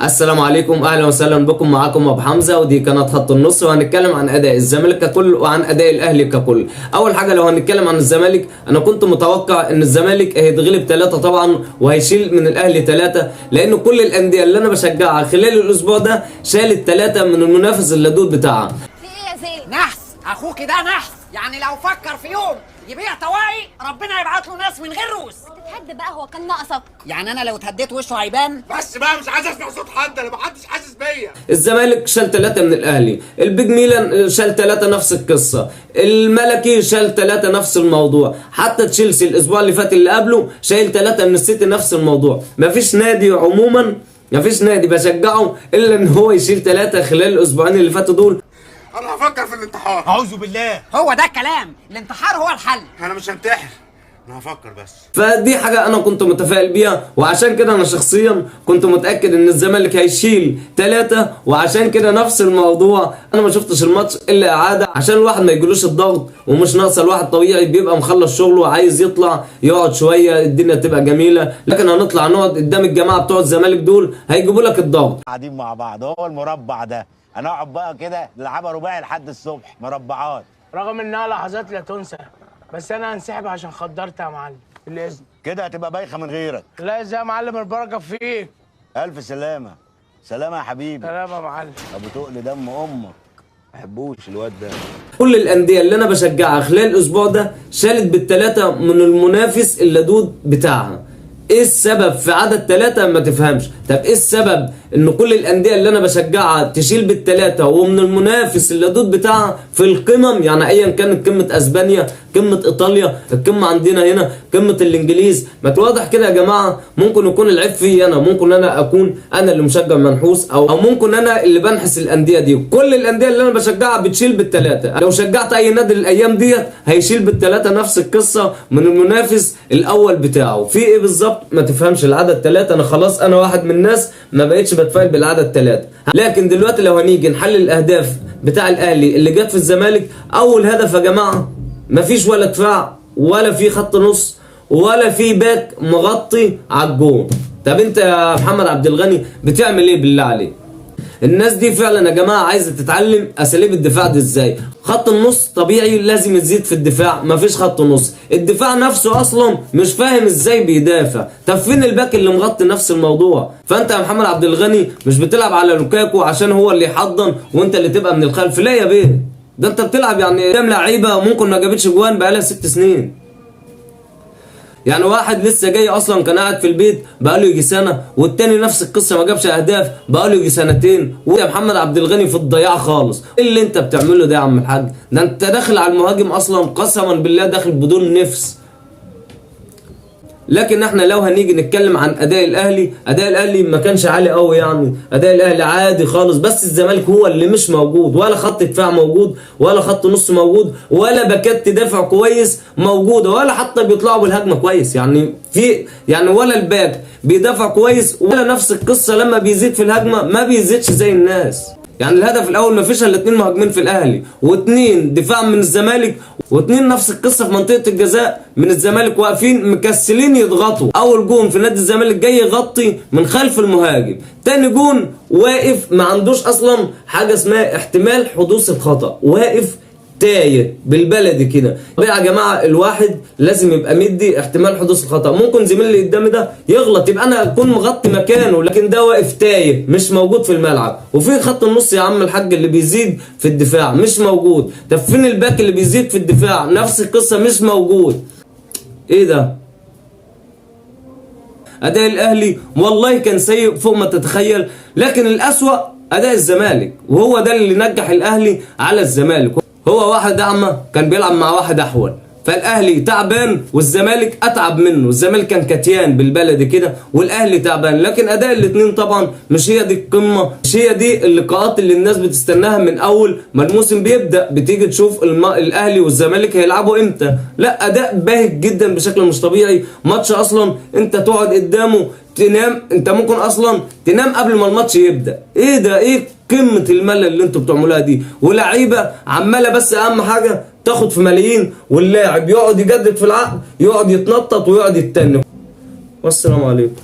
السلام عليكم، اهلا وسهلا بكم. معاكم ابو حمزه، ودي قناه خط النص، وهنتكلم عن اداء الزمالك ككل وعن اداء الاهلي ككل. اول حاجه لو هنتكلم عن الزمالك، انا كنت متوقع ان الزمالك هيتغلب 3 طبعا، وهيشيل من الاهلي 3، لان كل الانديه اللي انا بشجعها خلال الاسبوع ده شالت 3 من المنافس اللدود بتاعها. في ايه يا زين؟ نحس اخوك ده نحس، يعني لو فكر في يوم يبيع طواعي ربنا يبعت له ناس من غير روس. تتهد بقى، هو كان ناقصك؟ يعني انا لو اتهديت وشه هيبان. بس بقى مش عايز اسمع صوت حد، انا محدش حاسس بيا. الزمالك شال 3 من الاهلي، البيج ميلان شال 3 نفس القصه، الملكي شال 3 نفس الموضوع، حتى تشيلسي الاسبوع اللي فات اللي قبله شايل 3 من السيتي نفس الموضوع. مفيش نادي عموما، مفيش نادي بشجعه الا ان هو يشيل 3 خلال الاسبوعين اللي فاتوا دول. انا هفكر في الانتحار. اعوذ بالله. هو ده الكلام، الانتحار هو الحل. انا مش هنتحر، انا هفكر بس. فدي حاجة أنا كنت متفائل بيها، وعشان كده أنا شخصيا كنت متأكد إن الزمالك هيشيل 3، وعشان كده نفس الموضوع أنا ما شفتش الماتش إلا إعادة عشان الواحد ما يجيلوش الضغط، ومش ناقصة. الواحد طبيعي بيبقى مخلص شغله وعايز يطلع يقعد شوية الدنيا تبقى جميلة، لكن هنطلع نقعد قدام الجماعة بتوع الزمالك دول هيجيبوا لك الضغط. قاعدين مع بعض، هو المربع ده هنقعد بقى كده نلعبها رباعي لحد الصبح، مربعات. رغم انها لحظات لا تنسى، بس انا هنسحب عشان خدرت يا معلم. بالاذن كده هتبقى بايخه من غيرك. لا ازاي يا معلم، البركه فيك. الف سلامه. سلامه يا حبيبي. سلام يا معلم. ابو تقل دم امك، ما بحبوش الواد ده. كل الأندية اللي أنا بشجعها خلال الأسبوع ده شالت بال3 من المنافس اللدود بتاعها. ايه السبب في عدد 3؟ ما تفهمش. طب ايه السبب ان كل الانديه اللي انا بشجعها تشيل بال3 ومن المنافس اللدود بتاعها في القمم؟ يعني ايا كانت قمه اسبانيا، قمه ايطاليا، القمه عندنا هنا، قمه الانجليز. ما تواضح كده يا جماعه. ممكن يكون العيب فيا انا، ممكن انا اكون انا اللي مشجع منحوس، او ممكن انا اللي بنحس الانديه دي. كل الانديه اللي انا بشجعها بتشيل بال3. لو شجعت اي نادي الايام ديت هيشيل بال3 نفس القصه من المنافس الاول بتاعه. في ايه بالظبط؟ ما تفهمش. العدد 3 انا خلاص، انا واحد من الناس ما بقتش بتفائل بالعدد 3. لكن دلوقتي لو هنيجي نحلل الاهداف بتاع الاهلي اللي جت في الزمالك، اول هدف يا جماعه مفيش ولا دفاع ولا في خط نص ولا في باك مغطي على الجون. طب انت يا محمد عبد الغني بتعمل ايه بالله عليك؟ الناس دي فعلا يا جماعه عايزه تتعلم اساليب الدفاع دي ازاي. خط النص طبيعي لازم يزيد في الدفاع، مفيش خط نص. الدفاع نفسه اصلا مش فاهم ازاي بيدافع. طب فين الباك اللي مغطي نفس الموضوع؟ فانت يا محمد عبد الغني مش بتلعب على لوكاكو عشان هو اللي يحضن وانت اللي تبقى من الخلف. لا يا بيه، ده انت بتلعب يعني قدام لعيبه ممكن ما جابتش جوان بقالها 6 سنين. يعني واحد لسه جاي اصلا كان قاعد في البيت بقاله يجي سنه، والتاني نفس القصه ما جابش اهداف بقاله يجي سنتين، ويا محمد عبد الغني في الضياع خالص. ايه اللي انت بتعمله ده يا عم الحاج؟ ده انت داخل على المهاجم اصلا قسما بالله داخل بدون نفس. لكن احنا لو هنيجي نتكلم عن اداء الاهلي، اداء الاهلي ما كانش عالي قوي، يعني اداء الاهلي عادي خالص. بس الزمالك هو اللي مش موجود، ولا خط دفاع موجود ولا خط نص موجود ولا باكات تدافع كويس موجوده، ولا حتى بيطلعوا بالهجمه كويس. يعني ولا الباك بيدافع كويس، ولا نفس القصه لما بيزيد في الهجمه ما بيزيدش زي الناس. يعني الهدف الاول ما فيش الا 2 مهاجمين في الاهلي، و2 دفاع من الزمالك، و2 نفس القصه في منطقه الجزاء من الزمالك، واقفين مكسلين يضغطوا. اول جون في نادي الزمالك جاي يغطي من خلف المهاجم، تاني جون واقف ما عندوش اصلا حاجه اسمها احتمال حدوث الخطا، واقف تايه بالبلدي كده. يا جماعه الواحد لازم يبقى مدي احتمال حدوث الخطا. ممكن زميلي اللي قدامي ده يغلط يبقى انا اكون مغطي مكانه، لكن ده واقف تايه مش موجود في الملعب. وفي خط النص يا عم الحاج اللي بيزيد في الدفاع مش موجود. طب فين الباك اللي بيزيد في الدفاع؟ نفس القصه مش موجود. ايه ده؟ اداء الاهلي والله كان سيء فوق ما تتخيل، لكن الاسوأ اداء الزمالك، وهو ده اللي نجح الاهلي على الزمالك. هو واحد اعمى كان بيلعب مع واحد احول، فالاهلي تعبان والزمالك اتعب منه. الزمالك كان كتيان بالبلدي كده والاهلي تعبان، لكن اداء الاثنين طبعا مش هي دي القمه، مش هي دي اللقاءات اللي الناس بتستناها من اول ما الموسم بيبدا. بتيجي تشوف الاهلي والزمالك هيلعبوا امتى. لا، اداء باهت جدا بشكل مش طبيعي. ماتش اصلا انت تقعد قدامه تنام، انت ممكن اصلا تنام قبل ما الماتش يبدا. ايه ده؟ ايه قمه الملل اللي انتوا بتعملوها دي؟ ولعيبه عماله بس اهم حاجه تاخد في ملايين، واللاعب يقعد يجدد في العقد، يقعد يتنطط ويقعد يتنك. والسلام عليكم.